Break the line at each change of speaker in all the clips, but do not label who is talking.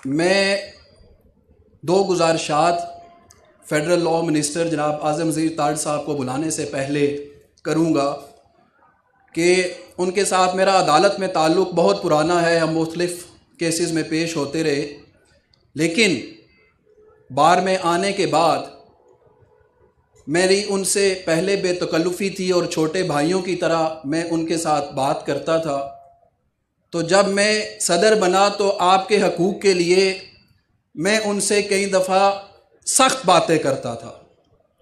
मैं दो गुजारिशात Federal law minister जनाब आज़म वज़ीर तारड़ साहब को बुलाने से पहले करूँगा कि उनके साथ मेरा अदालत में ताल्लुक़ बहुत पुराना है। हम मुख्तलिफ़ केसेस में पेश होते रहे, लेकिन बार में आने के बाद मेरी उनसे पहले बेतकल्लुफ़ी थी और छोटे भाइयों की तरह मैं उनके साथ बात करता था। तो जब मैं सदर बना तो आपके हकूक़ के लिए मैं उनसे कई दफ़ा सख्त बातें करता था,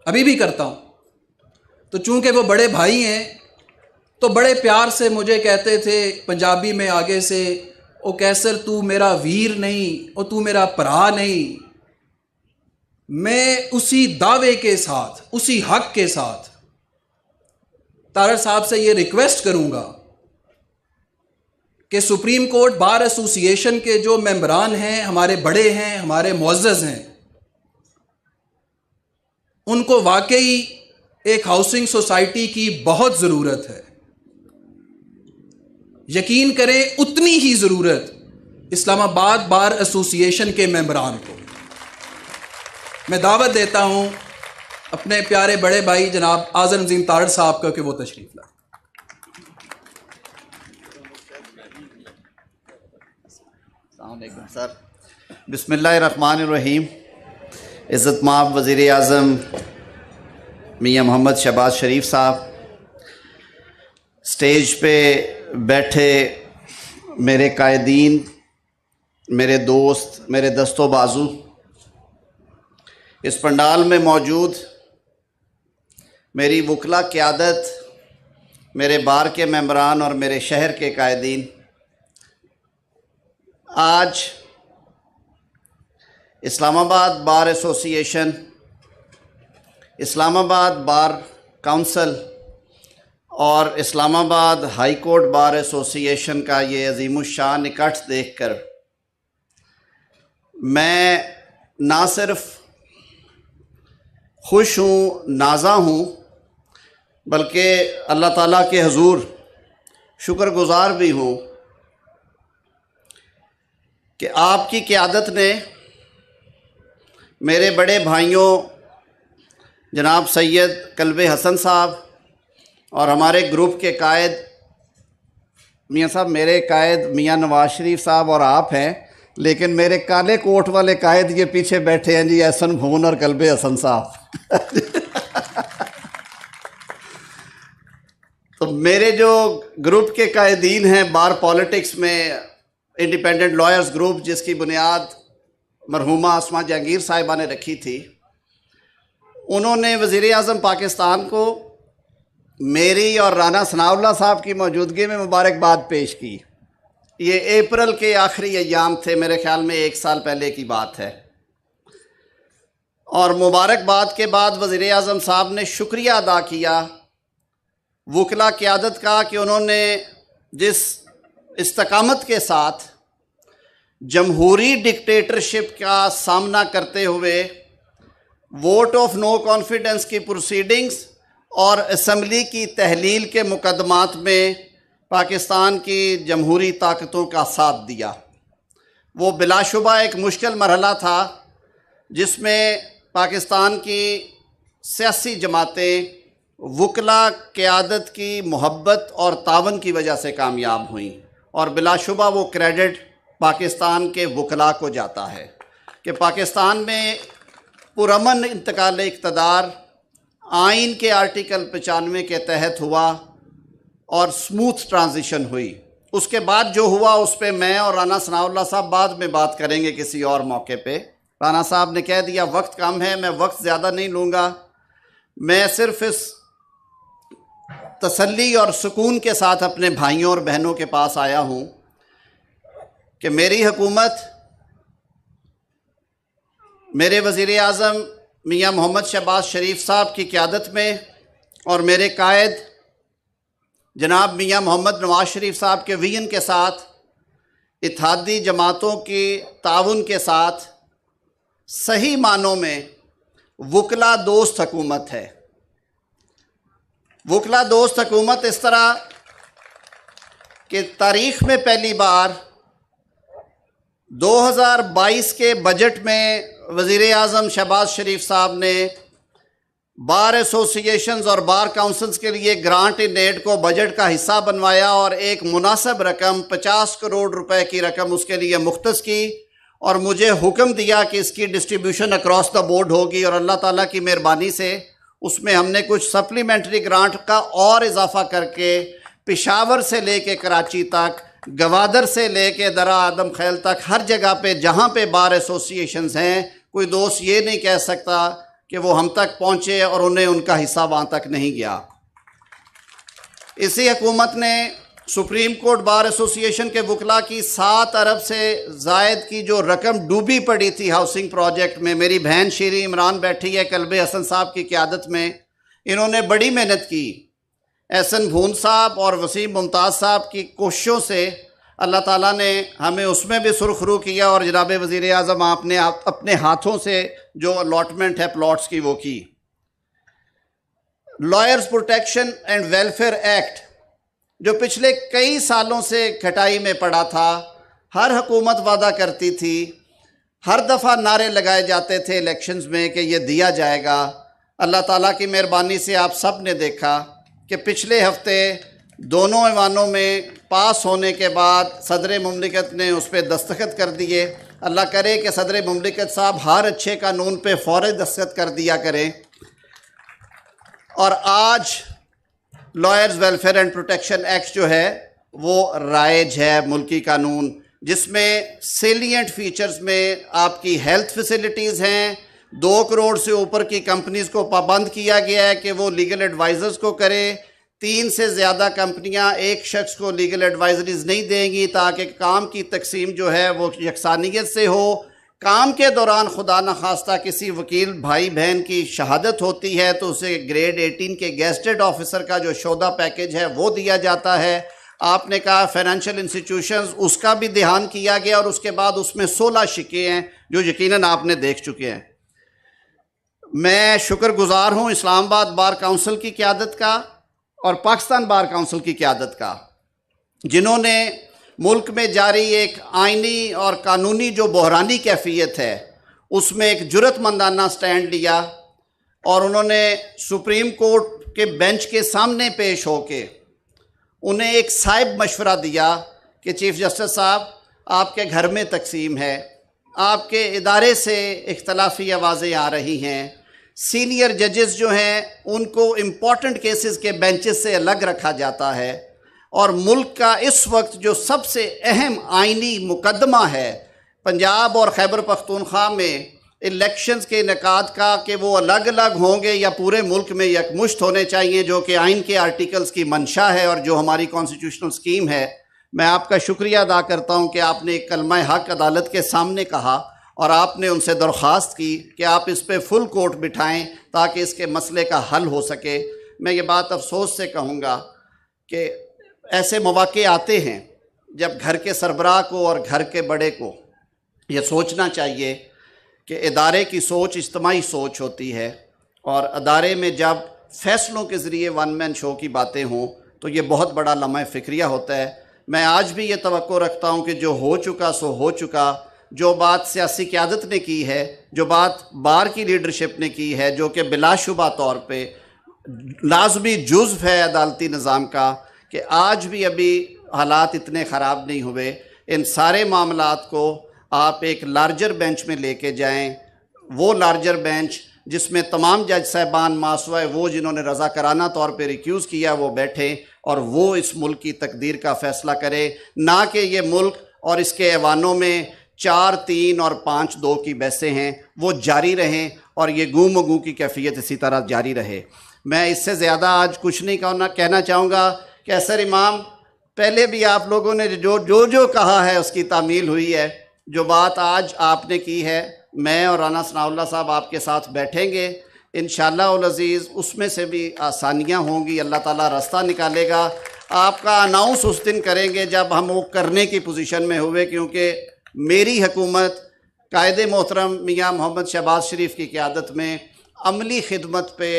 अभी भी करता हूँ। तो चूँकि वो बड़े भाई हैं तो बड़े प्यार से मुझे कहते थे पंजाबी में आगे से, ओ कैसर तू मेरा वीर नहीं, ओ तू मेरा भरा नहीं। मैं उसी दावे के साथ, उसी हक के साथ तारड़ साहब से ये रिक्वेस्ट करूँगा कि सुप्रीम कोर्ट बार एसोसिएशन के जो मेंबरान हैं, हमारे बड़े हैं, हमारे मुअज़्ज़ज़ हैं, उनको वाकई एक हाउसिंग सोसाइटी की बहुत ज़रूरत है। यकीन करें उतनी ही ज़रूरत इस्लामाबाद बार एसोसिएशन के मेंबरान को। मैं दावत देता हूँ अपने प्यारे बड़े भाई जनाब आज़म वज़ीर तारड़ साहब का कि वो तशरीफ़ लाएं।
सर, बिस्मिल्लाहिर्रहमानिर्रहीम। इज़्ज़त माब वज़ीर आज़म मियाँ मोहम्मद शहबाज शरीफ साहब, स्टेज पे बैठे मेरे कायदीन, मेरे दोस्त, मेरे दस्तो बाजू, इस पंडाल में मौजूद मेरी वकला क़यादत, मेरे बार के मेंबरान और मेरे शहर के कायदीन, आज Islamabad bar association, Islamabad bar council और Islamabad high court bar association का ये अज़ीमुश्शान इकट्ठ देखकर मैं ना सिर्फ खुश हूँ, नाज़ा हूँ, बल्कि अल्लाह ताला के हुज़ूर शुक्रगुज़ार भी हूँ कि आपकी क़यादत ने मेरे बड़े भाइयों जनाब सैयद कल्बे हसन साहब और हमारे ग्रुप के कायद मियाँ साहब, मेरे कायद मियाँ नवाज शरीफ साहब और आप हैं, लेकिन मेरे काले कोट वाले कायद ये पीछे बैठे हैं जी, एहसन भून और कल्बे हसन साहब। तो मेरे जो ग्रुप के कायदीन हैं बार पॉलिटिक्स में, इंडिपेंडेंट लॉयर्स ग्रुप, जिसकी बुनियाद मरहूमा अस्मा जहांगीर साहिबा ने रखी थी, उन्होंने वज़ीर आज़म पाकिस्तान को मेरी और राना सनाउल्लाह साहब की मौजूदगी में मुबारकबाद पेश की। ये अप्रैल के आखिरी अय्याम थे, मेरे ख़्याल में 1 साल पहले की बात है। और मुबारकबाद के बाद वज़ीर आज़म साहब ने शुक्रिया अदा किया वकला क़यादत का कि उन्होंने जिस इस्तकामत के साथ जमहूरी डिक्टेटरशिप का सामना करते हुए वोट ऑफ नो कॉन्फिडेंस की प्रोसीडिंग्स और असम्बली की तहलील के मुकदमात में पाकिस्तान की जमहूरी ताकतों का साथ दिया, वो बिलाशुबा एक मुश्किल मरहला था जिसमें पाकिस्तान की सियासी जमातें वकला क़यादत की मोहब्बत और तावन की वजह से कामयाब हुई, और बिलाशुबा वो क्रेडिट पाकिस्तान के वकला को जाता है कि पाकिस्तान में पुरअमन इंतकाल इक़्तिदार आइन के आर्टिकल 95 के तहत हुआ और स्मूथ ट्रांजिशन हुई। उसके बाद जो हुआ उस पर मैं और राना सनाउल्लाह साहब बाद में बात करेंगे किसी और मौके पे। राना साहब ने कह दिया वक्त कम है, मैं वक्त ज़्यादा नहीं लूँगा। मैं सिर्फ इस तसल्ली और सुकून के साथ अपने भाइयों और बहनों के पास आया हूँ कि मेरी हुकूमत, मेरे वज़ीर आज़म मियाँ मोहम्मद शहबाज शरीफ साहब की क़यादत में और मेरे कायद जनाब मियाँ मोहम्मद नवाज शरीफ साहब के विजन के साथ, इत्तेहादी जमातों की ताउन के साथ सही मानों में वकला दोस्त हुकूमत है। वकला दोस्त हुकूमत इस तरह कि तारीख़ में पहली बार 2022 के बजट में वज़ीर आज़म शहबाज शरीफ साहब ने बार एसोसिएशंस और बार काउंसिल्स के लिए ग्रांट इन एड को बजट का हिस्सा बनवाया और एक मुनासिब रकम 50 करोड़ रुपए की रकम उसके लिए मुख्तस की और मुझे हुक्म दिया कि इसकी डिस्ट्रीब्यूशन अक्रॉस द बोर्ड होगी। और अल्लाह ताला की मेहरबानी से उसमें हमने कुछ सप्लीमेंट्री ग्रांट का और इजाफा करके पेशावर से लेके कराची तक, गवादर से लेके दरा आदम खैल तक, हर जगह पे जहाँ पे बार एसोसिएशंस हैं, कोई दोस्त ये नहीं कह सकता कि वो हम तक पहुँचे और उन्हें उनका हिस्सा वहाँ तक नहीं गया। इसी हुकूमत ने सुप्रीम कोर्ट बार एसोसिएशन के वकला की 7 अरब से ज़ायद की जो रकम डूबी पड़ी थी हाउसिंग प्रोजेक्ट में, मेरी बहन शीरी इमरान बैठी है कल्बे हसन साहब की क़यादत में, इन्होंने बड़ी मेहनत की। एहसन भून साहब और वसीम मुमताज़ साहब की कोशिशों से अल्लाह ताला ने हमें उसमें भी सुरखरू किया और जनाब वज़ीर आज़म आपने अपने हाथों से जो अलॉटमेंट है प्लॉट्स की वो की। Lawyers protection and welfare act जो पिछले कई सालों से खटाई में पड़ा था, हर हुकूमत वादा करती थी, हर दफ़ा नारे लगाए जाते थे इलेक्शंस में कि ये दिया जाएगा। अल्लाह ताला की मेहरबानी से आप सब ने देखा कि पिछले हफ्ते दोनों ऐवानों में पास होने के बाद सदर मुमलिकत ने उस पर दस्तखत कर दिए। अल्लाह करे कि सदर मुमलिकत साहब हर अच्छे कानून पे फ़ौरन दस्तखत कर दिया करें। और आज lawyers welfare and protection act जो है वो राइज है मुल्की कानून, जिसमें सेलिएंट फीचर्स में आपकी हेल्थ फैसिलिटीज़ हैं। 2 करोड़ से ऊपर की कंपनीज़ को पाबंद किया गया है कि वो लीगल एडवाइज़र्स को करें। 3 से ज़्यादा कंपनियां एक शख्स को लीगल एडवाइजरीज नहीं देंगी ताकि काम की तकसीम जो है वो यकसानियत से हो। काम के दौरान खुदा न खास्ता किसी वकील भाई बहन की शहादत होती है तो उसे ग्रेड 18 के गेस्टेड ऑफिसर का जो शोदा पैकेज है वो दिया जाता है। आपने कहा फाइनेंशियल इंस्टीट्यूशंस, उसका भी ध्यान किया गया और उसके बाद उसमें 16 शिक्के हैं जो यकीनन आपने देख चुके हैं। मैं शुक्रगुजार हूँ इस्लामाबाद बार काउंसिल की क़यादत का और पाकिस्तान बार काउंसिल की क़यादत का, जिन्होंने मुल्क में जारी एक आइनी और कानूनी जो बहरानी कैफियत है उसमें एक जुर्रतमंदाना स्टैंड लिया और उन्होंने सुप्रीम कोर्ट के बेंच के सामने पेश होके उन्हें एक साहिब मशवरा दिया कि चीफ़ जस्टिस साहब, आपके घर में तकसीम है, आपके इदारे से इख्तलाफी आवाज़ें आ रही हैं, सीनियर जजेस जो हैं उनको इम्पॉर्टेंट केसेस के बेंचेस से अलग रखा जाता है और मुल्क का इस वक्त जो सबसे अहम आइनी मुकदमा है पंजाब और खैबर पख्तूनख्वा में इलेक्शंस के इनेकाद का, कि वो अलग अलग होंगे या पूरे मुल्क में यकमुश्त होने चाहिए, जो कि आइन के आर्टिकल्स की मंशा है और जो हमारी कॉन्स्टिट्यूशनल स्कीम है। मैं आपका शुक्रिया अदा करता हूँ कि आपने एक कलमा हक अदालत के सामने कहा और आपने उनसे दरख्वास्त की कि आप इस पर फुल कोर्ट बिठाएं ताकि इसके मसले का हल हो सके। मैं ये बात अफसोस से कहूँगा कि ऐसे मौक़े आते हैं जब घर के सरबराह को और घर के बड़े को ये सोचना चाहिए कि इदारे की सोच इज्तिमाई सोच होती है और अदारे में जब फ़ैसलों के ज़रिए वन मैन शो की बातें हों तो ये बहुत बड़ा लम्हा फ़िक्रिया होता है। मैं आज भी ये तवक्को रखता हूँ कि जो हो चुका सो हो चुका। जो बात सियासी क़यादत ने की है, जो बात बार की लीडरशिप ने की है, जो कि बिलाशुबा तौर पे लाजमी जुज़्व है अदालती निज़ाम का, कि आज भी अभी हालात इतने ख़राब नहीं हुए। इन सारे मामलात को आप एक लार्जर बेंच में लेके जाएं, वो लार्जर बेंच जिसमें तमाम जज साहबान मासवाए वो जिन्होंने रज़ा कराना तौर पे रिक्यूज़ किया वो बैठे और वो इस मुल्क की तकदीर का फ़ैसला करे, ना कि ये मुल्क और इसके ऐवानों में 4-3 और 5-2 की बहसें हैं वो जारी रहें और ये गूं मगू की कैफियत इसी तरह जारी रहे। मैं इससे ज़्यादा आज कुछ नहीं कहना चाहूँगा कि असर इमाम, पहले भी आप लोगों ने जो कहा है उसकी तामील हुई है। जो बात आज आपने की है, मैं और राना सनाउल्लाह साहब आपके साथ बैठेंगे इंशाअल्लाह उल अज़ीज़, उसमें से भी आसानियाँ होंगी, अल्लाह ताला रास्ता निकालेगा। आपका अनाउंस उस दिन करेंगे जब हम वो करने की पोजीशन में हुए, क्योंकि मेरी हुकूमत कायदे मोहतरम मियाँ मोहम्मद शहबाज शरीफ की क़यादत में अमली खिदमत पे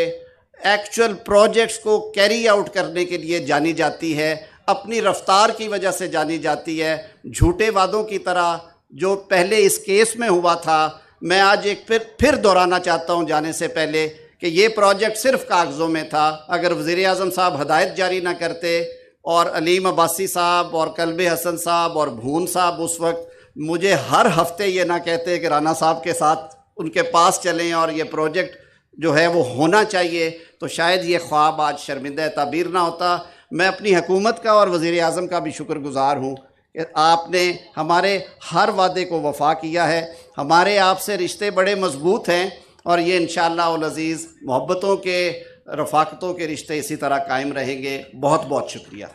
एक्चुअल प्रोजेक्ट्स को कैरी आउट करने के लिए जानी जाती है, अपनी रफ्तार की वजह से जानी जाती है। झूठे वादों की तरह जो पहले इस केस में हुआ था, मैं आज एक फिर दोहराना चाहता हूँ जाने से पहले कि ये प्रोजेक्ट सिर्फ कागज़ों में था। अगर वज़ीर आज़म साहब हदायत जारी ना करते और अलीम अब्बासी साहब और कल्बे हसन साहब और भून साहब उस वक्त मुझे हर हफ्ते ये ना कहते कि राना साहब के साथ उनके पास चलें और ये प्रोजेक्ट जो है वो होना चाहिए, तो शायद ये ख्वाब आज शर्मिंदा ताबीर ना होता। मैं अपनी हुकूमत का और वज़ीर आज़म का भी शुक्रगुज़ार हूँ कि आपने हमारे हर वादे को वफ़ा किया है। हमारे आपसे रिश्ते बड़े मज़बूत हैं और ये इंशाअल्लाह उल अज़ीज़ मोहब्बतों के, रफ़ाक़तों के रिश्ते इसी तरह कायम रहेंगे। बहुत बहुत शुक्रिया।